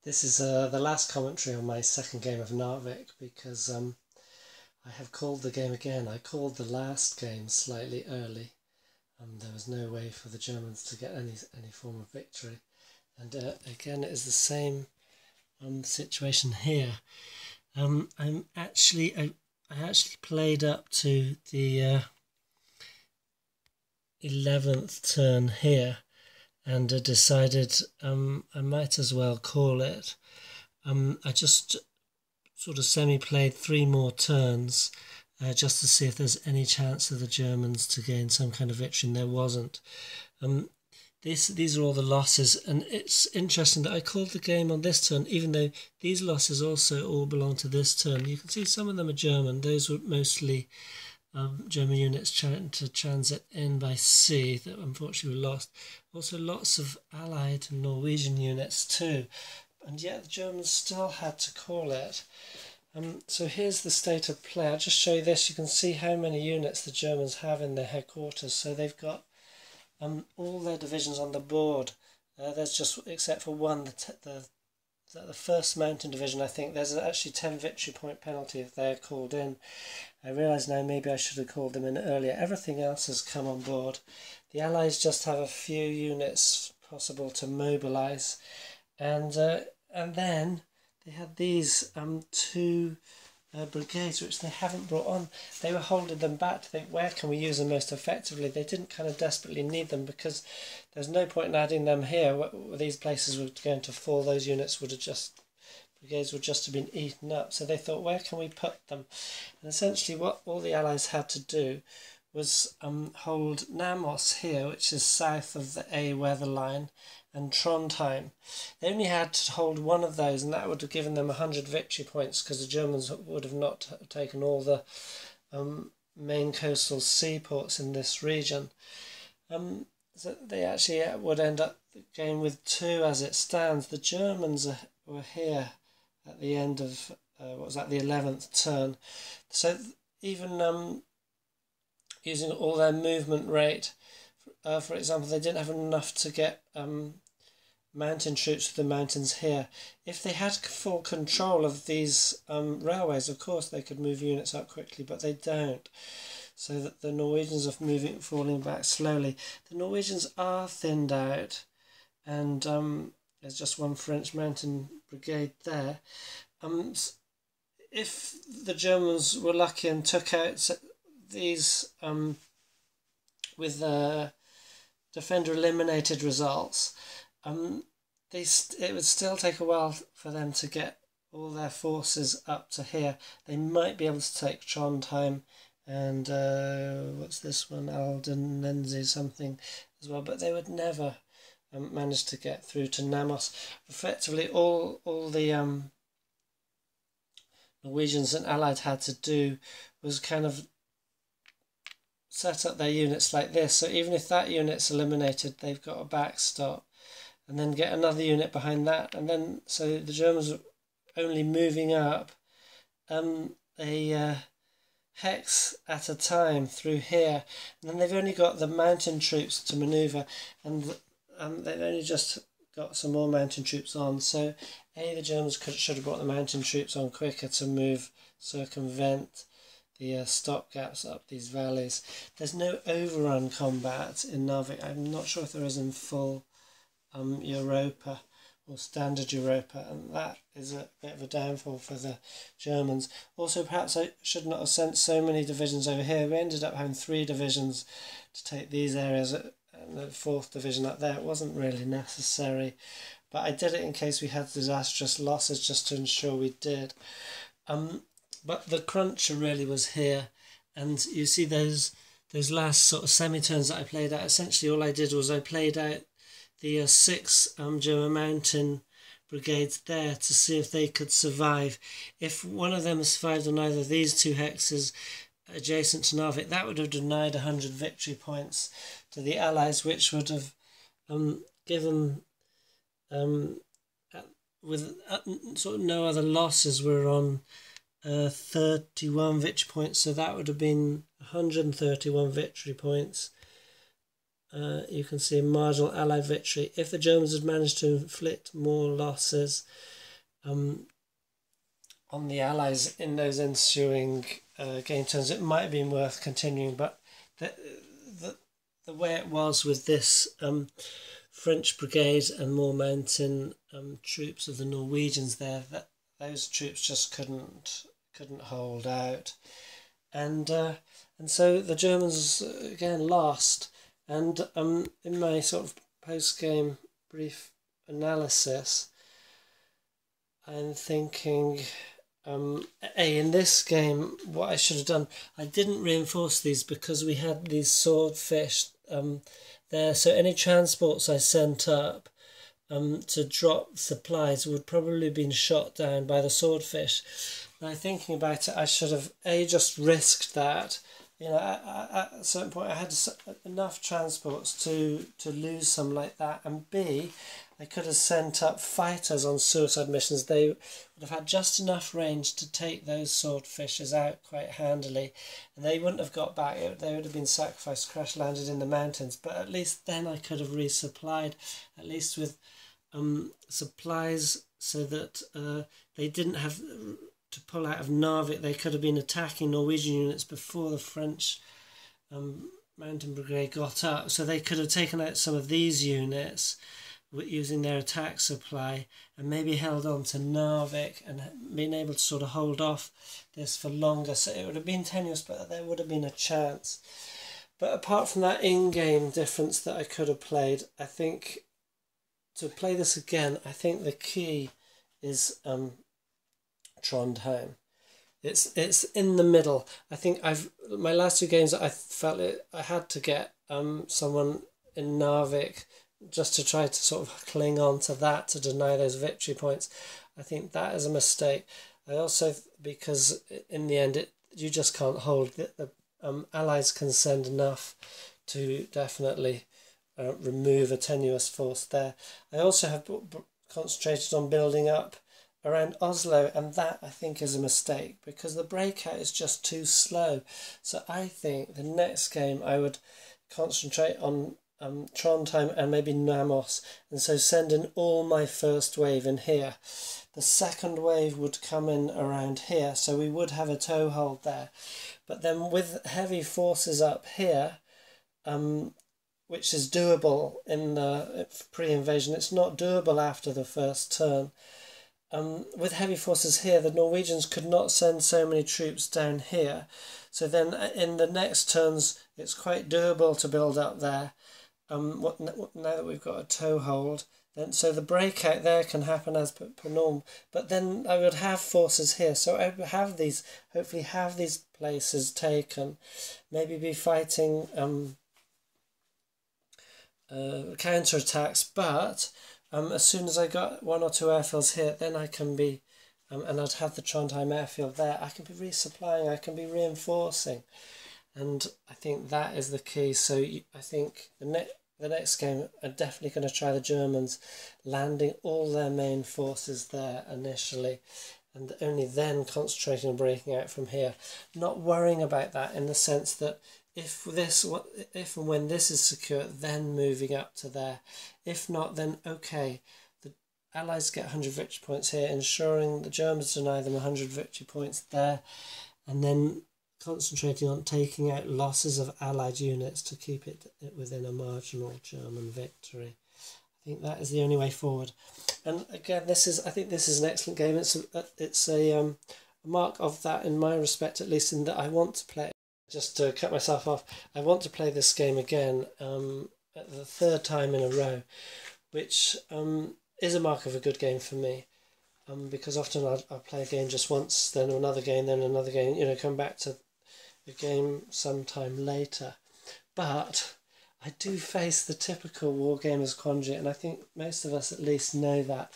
This is the last commentary on my second game of Narvik because I have called the game again. I called the last game slightly early. There was no way for the Germans to get any form of victory. And again, it is the same situation here. I actually played up to the 11th turn here and decided I might as well call it. I just sort of semi-played 3 more turns just to see if there's any chance of the Germans to gain some kind of victory, and there wasn't. These are all the losses, and it's interesting that I called the game on this turn, even though these losses also all belong to this turn. You can see some of them are German. Those were mostly German units trying to transit in by sea that unfortunately were lost. Also lots of Allied and Norwegian units too, and yet the Germans still had to call it. So here's the state of play. I'll just show you this. You can see how many units the Germans have in their headquarters. So they've got all their divisions on the board. There's just, except for one, the first mountain division, I think there's actually 10 victory point penalty if they're called in. I realise now maybe I should have called them in earlier. Everything else has come on board. The Allies just have a few units possible to mobilise, and then they had these 2 brigades which they haven't brought on. They were holding them back to think, where can we use them most effectively? They didn't kind of desperately need them because there's no point in adding them here. These places were going to fall. Those units brigades would just have been eaten up. So they thought, where can we put them? And essentially what all the Allies had to do was hold Namos here, which is south of the A weather line, and Trondheim. They only had to hold one of those, and that would have given them 100 victory points because the Germans would have not taken all the main coastal seaports in this region. So they actually would end up the game with 2 as it stands. The Germans were here at the end of, the 11th turn. So even using all their movement rate, for example, they didn't have enough to get mountain troops to the mountains here. If they had full control of these railways, of course they could move units up quickly, but they don't. So that the Norwegians are falling back slowly. The Norwegians are thinned out, and there's just one French mountain brigade there. If the Germans were lucky and took out these with the defender eliminated results, it would still take a while for them to get all their forces up to here. They might be able to take Trondheim and what's this one, Aldenense something as well, but they would never manage to get through to Namos. Effectively all the Norwegians and Allied had to do was kind of set up their units like this. So even if that unit's eliminated, they've got a backstop, and then get another unit behind that, and then so the Germans are only moving up a hex at a time through here, and then they've only got the mountain troops to manoeuvre, and they've only just got some more mountain troops on. So the Germans should have brought the mountain troops on quicker to circumvent the stopgaps up these valleys. There's no overrun combat in Narvik. I'm not sure if there is in full Europa or standard Europa, and that is a bit of a downfall for the Germans. Also, perhaps I should not have sent so many divisions over here. We ended up having 3 divisions to take these areas, and the 4th division up there. It wasn't really necessary, but I did it in case we had disastrous losses, just to ensure we did. But the cruncher really was here, and you see those last sort of semi-turns that I played out. Essentially all I did was I played out the 6 German mountain brigades there to see if they could survive. If one of them survived on either of these 2 hexes adjacent to Narvik, that would have denied 100 victory points to the Allies, which would have given, with sort of no other losses, we're on 31 victory points, so that would have been 131 victory points you can see a marginal Allied victory. If the Germans had managed to inflict more losses on the Allies in those ensuing game turns, it might have been worth continuing, but the way it was with this French brigade and more mountain troops of the Norwegians there, that those troops just couldn't hold out, and so the Germans again lost. And in my sort of post-game brief analysis, I'm thinking, in this game, what I should have done, I didn't reinforce these because we had these swordfish there. So any transports I sent up to drop supplies would probably have been shot down by the swordfish. Now, thinking about it, I should have just risked that. You know, at a certain point, I had enough transports to lose some like that, and B, I could have sent up fighters on suicide missions. They would have had just enough range to take those swordfishes out quite handily, and they wouldn't have got back. They would have been sacrificed, crash landed in the mountains. But at least then I could have resupplied, at least with supplies, so that they didn't have to pull out of Narvik. They could have been attacking Norwegian units before the French mountain brigade got up, so they could have taken out some of these units using their attack supply and maybe held on to Narvik and been able to sort of hold off this for longer. So it would have been tenuous, but there would have been a chance. But apart from that in-game difference that I could have played, I think to play this again, I think the key is Trondheim. It's in the middle. I think my last two games, I felt I had to get someone in Narvik just to try to sort of cling on to that to deny those victory points. I think that is a mistake. I also, because in the end you just can't hold. The Allies can send enough to definitely remove a tenuous force there. I also have concentrated on building up around Oslo, and that I think is a mistake because the breakout is just too slow. So I think the next game I would concentrate on Trondheim and maybe Namos, and so send in all my first wave in here. The second wave would come in around here, so we would have a toehold there. But then with heavy forces up here, which is doable in the pre-invasion, it's not doable after the first turn. With heavy forces here, the Norwegians could not send so many troops down here. So then in the next turns, it's quite doable to build up there. Now that we've got a toehold, then so the breakout there can happen as per norm. But then I would have forces here, so I would have these, hopefully have these places taken, maybe be fighting counterattacks. But as soon as I got one or two airfields here, then I can be, and I'd have the Trondheim airfield there. I can be resupplying, I can be reinforcing, and I think that is the key. So I think the next game, I'm definitely going to try the Germans landing all their main forces there initially, and only then concentrating on breaking out from here. Not worrying about that in the sense that if and when this is secure, then moving up to there. If not, then okay, the Allies get 100 victory points here, ensuring the Germans deny them 100 victory points there, and then concentrating on taking out losses of Allied units to keep it within a marginal German victory. I think that is the only way forward. And again, I think this is an excellent game. It's a mark of that in my respect, at least, in that I want to play. Just to cut myself off, I want to play this game again at the third time in a row, which is a mark of a good game for me. Because often I'll play a game just once, then another game, come back to the game sometime later. But I do face the typical Wargamers quandary, and I think most of us at least know that.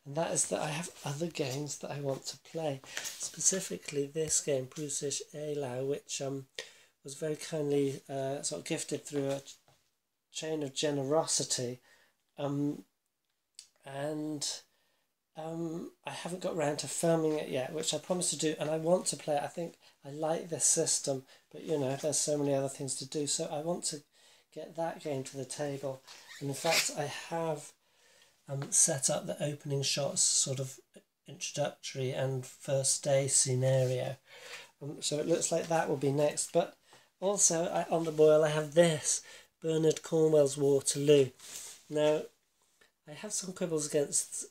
And that is that I have other games that I want to play. Specifically this game, Prussisch Eylau, which was very kindly sort of gifted through a chain of generosity. And I haven't got round to filming it yet, which I promised to do, and I want to play it. I think I like this system, but there's so many other things to do, so I want to get that game to the table. And in fact, I have set up the opening shots, sort of introductory and first day scenario. So it looks like that will be next. But also on the boil I have this, Bernard Cornwell's Waterloo. Now, I have some quibbles against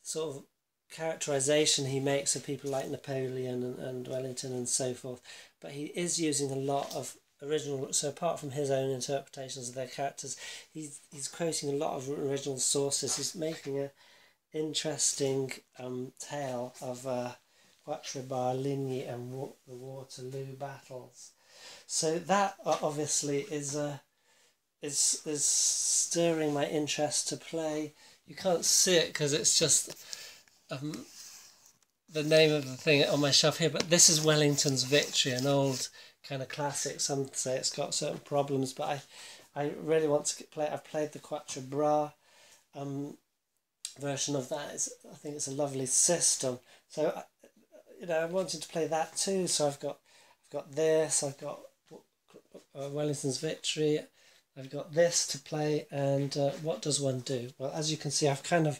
sort of characterisation he makes of people like Napoleon and Wellington and so forth, but he is using a lot of original, so apart from his own interpretations of their characters, he's quoting a lot of original sources. He's making a interesting tale of Quatre Barligny and the Waterloo battles. So that obviously is stirring my interest to play. You can't see it because it's just the name of the thing on my shelf here, but this is Wellington's Victory, an old kind of classic. Some say it's got certain problems, but I really want to play it. I've played the Quatre Bras version of that. I think it's a lovely system. So I wanted to play that too. So I've got this. I've got Wellington's Victory. I've got this to play, and what does one do? Well, as you can see, I've kind of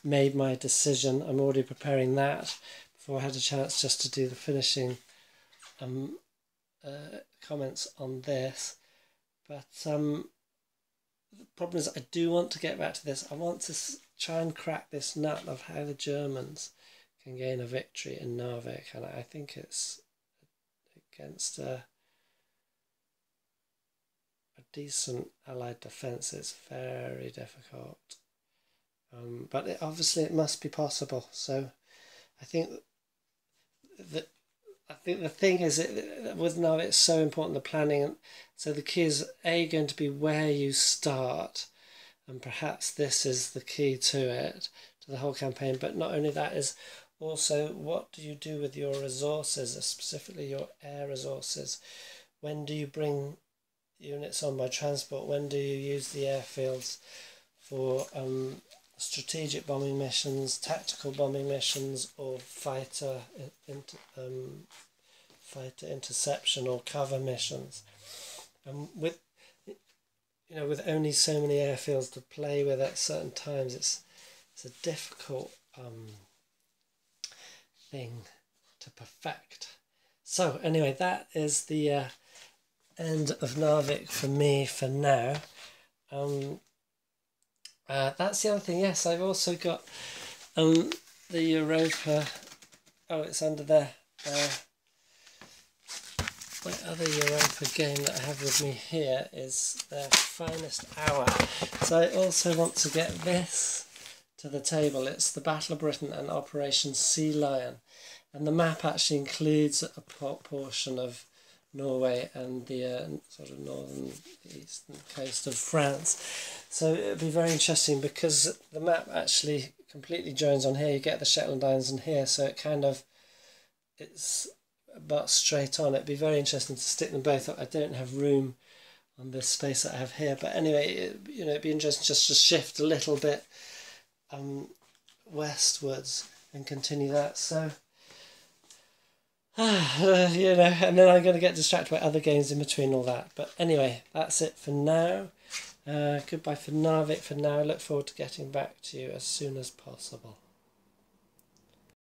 made my decision. I'm already preparing that before I had a chance just to do the finishing comments on this. But the problem is I do want to get back to this. I want to try and crack this nut of how the Germans can gain a victory in Narvik, and I think it's against a decent Allied defence. It's very difficult, but obviously it must be possible. So I think the thing is with Narvik, it's so important, the planning, and so the key is going to be where you start, and perhaps this is the key to it, to the whole campaign. But not only that, is also what do you do with your resources, specifically your air resources. When do you bring units on by transport? When do you use the airfields for strategic bombing missions, tactical bombing missions, or fighter interception or cover missions? With only so many airfields to play with at certain times, it's a difficult thing to perfect. So anyway, that is the end of Narvik for me for now. That's the other thing. Yes, I've also got the Europa. Oh, it's under there. My other Europa game that I have with me here is their Finest Hour. So I also want to get this to the table. It's the Battle of Britain and Operation Sea Lion, and the map actually includes a portion of Norway and the sort of northern eastern coast of France. So it would be very interesting because the map actually completely joins on here. You get the Shetland Islands in here, so it's about straight on. It'd be very interesting to stick them both up. I don't have room on this space that I have here, but anyway, it'd be interesting just to shift a little bit westwards and continue that. So and then I'm going to get distracted by other games in between all that. But anyway, that's it for now. Goodbye for Narvik for now. I look forward to getting back to you as soon as possible.